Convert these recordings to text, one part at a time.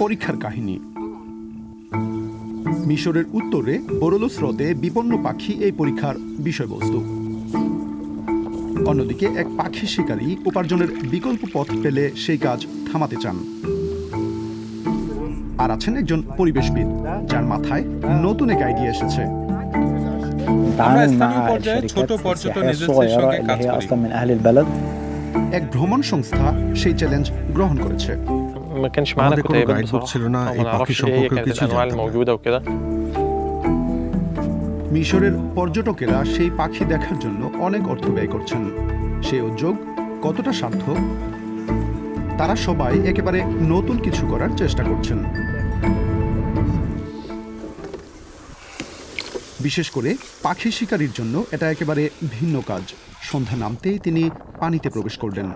পরীক্ষার কাহিনী। মিশরের উত্তরে বরোলোস হ্রদে বিপন্ন পাখি এই পরীক্ষার বিষয়বস্তু। অন্যদিকে এক পাখি শিকারী উপার্জনের বিকল্প পথ পেলে সেই কাজ থামাতে চান। আর আছেন একজন পরিবেশবিদ, যার মাথায় নতুন এক আইডিয়া এসেছে। ছোট পর্যটন এজেন্সির সঙ্গে কাজ করি। এক ভ্রমণ সংস্থা সেই চ্যালেঞ্জ গ্রহণ করেছে। মিশরের পর্যটকেরা সেই পাখি দেখার জন্য অনেক অর্থ ব্যয় করছেন। সেই উদ্যোগ কতটা সার্থক? তারা সবাই একেবারে নতুন কিছু করার চেষ্টা করছেন। বিশেষ করে পাখি শিকারীর জন্য এটা একেবারে ভিন্ন কাজ। সন্ধ্যা নামতেই তিনি পানিতে প্রবেশ করলেন।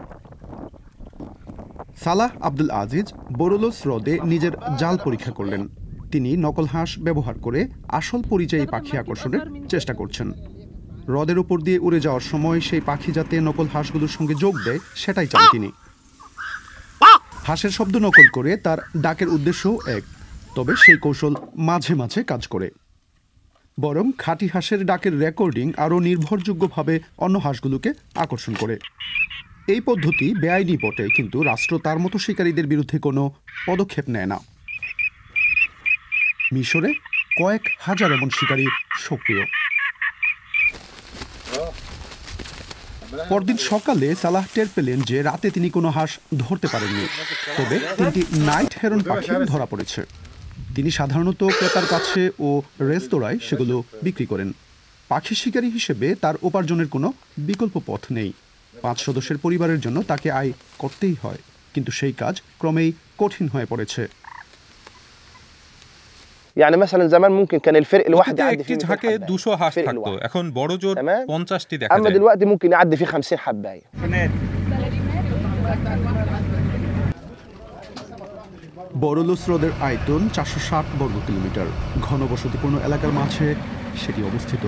সালাহ আব্দুল আজিজ বরোলোস হ্রদে নিজের জাল পরীক্ষা করলেন। তিনি নকল হাঁস ব্যবহার করে আসল পরিযায়ী পাখি আকর্ষণের চেষ্টা করছেন। হ্রদের উপর দিয়ে উড়ে যাওয়ার সময় সেই পাখি যাতে নকল হাঁসগুলোর সঙ্গে যোগ দেয়, সেটাই চান তিনি। হাঁসের শব্দ নকল করে তার ডাকের উদ্দেশ্যও এক, তবে সেই কৌশল মাঝে মাঝে কাজ করে। বরং খাঁটি হাঁসের ডাকের রেকর্ডিং আরও নির্ভরযোগ্যভাবে অন্য হাঁসগুলোকে আকর্ষণ করে। এই পদ্ধতি বেআইনি বটে, কিন্তু রাষ্ট্র তার মতো শিকারীদের বিরুদ্ধে কোনো পদক্ষেপ নেয় না। মিশরে কয়েক হাজার এমন শিকারী সক্রিয়। পরদিন সকালে সালাহ টের পেলেন যে রাতে তিনি কোনো হাঁস ধরতে পারেননি, তবে 3টি নাইট হেরন পাখি ধরা পড়েছে। তিনি সাধারণত ক্রেতার কাছে ও রেস্তোরাঁয় সেগুলো বিক্রি করেন। পাখি শিকারী হিসেবে তার উপার্জনের কোনো বিকল্প পথ নেই। 5 সদস্যের পরিবারের জন্য তাকে আয় করতেই হয়, কিন্তু সেই কাজ ক্রমেই কঠিন হয়ে পড়েছে। একটি ঝাঁকে 200 হাঁস থাকতো, এখন বড় জোর 50টি দেখা যায়। বরোলোস হ্রদের আয়তন 460 বর্গ কিলোমিটার। ঘনবসতিপূর্ণ এলাকার মাঝে সেটি অবস্থিত।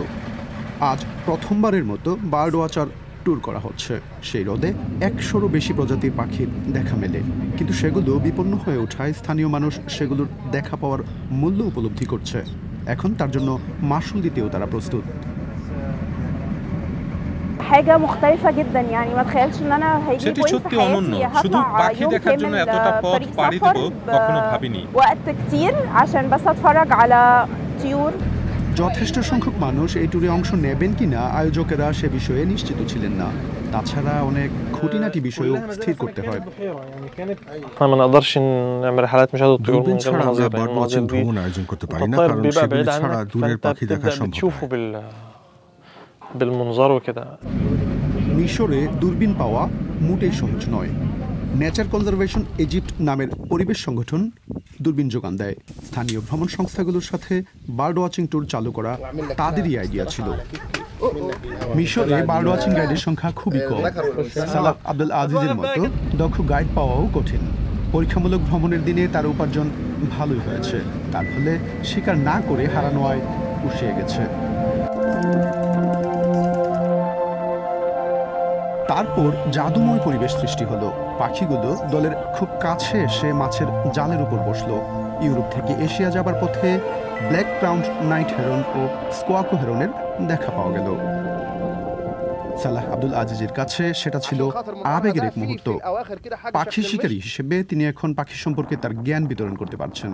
আজ প্রথমবারের মতো বার্ড ওয়াচার ট্যুর করা হচ্ছে। সেই হ্রদে 100-রও বেশি প্রজাতির পাখির দেখা মেলে, কিন্তু সেগুলো বিপন্ন হয়ে ওঠায় স্থানীয় মানুষ সেগুলোর দেখা পাওয়ার মূল্য উপলব্ধি করছে। এখন তার জন্য মাশুল দিতেও তারা প্রস্তুত। সেটি সত্যি অনন্য। শুধু পাখি দেখার জন্য এতটা পথ পাড়ি দেব কখনো ভাবিনি। যথেষ্ট সংখ্যক মানুষ এই ট্যুরে অংশ নেবেন কিনা আয়োজকেরা সে বিষয়ে নিশ্চিত ছিলেন না। তাছাড়া অনেক খুঁটিনাটি বিষয়ও স্থির করতে হয়। দূরবীন ছাড়া আমরা বার্ড ওয়াচিং ভ্রমণ আয়োজন করতে পারি না, কারণ সেগুলি ছাড়া দূরের পাখি দেখা সম্ভব নয়। মিশরে দূরবীন পাওয়া মোটেই সহজ নয়। নেচার কনজারভেশন ইজিপ্ট নামের পরিবেশ সংগঠন দূরবীন যোগান দেয়। স্থানীয় ভ্রমণ সংস্থাগুলোর সাথে বার্ড ওয়াচিং ট্যুর চালু করা তাদেরই আইডিয়া ছিল। মিশরে বার্ড ওয়াচিং গাইডের সংখ্যা খুবই কম। সালাহ আব্দুল আজিজের মতো দক্ষ গাইড পাওয়াও কঠিন। পরীক্ষামূলক ভ্রমণের দিনে তার উপার্জন ভালোই হয়েছে, তার ফলে শিকার না করে হারানো আয় পুষিয়ে গেছে। তারপর জাদুময় পরিবেশ সৃষ্টি হলো। পাখিগুলো দলের খুব কাছে এসে মাছের জালের উপর বসলো। ইউরোপ থেকে এশিয়া যাবার পথে ব্ল্যাক ক্রাউন্ড নাইট হেরন ও স্কোয়াকো হেরনের দেখা পাওয়া গেল। সালাহ আব্দুল আজিজের কাছে সেটা ছিল আবেগের এক মুহূর্ত। পাখি শিকারী হিসেবে তিনি এখন পাখি সম্পর্কে তার জ্ঞান বিতরণ করতে পারছেন।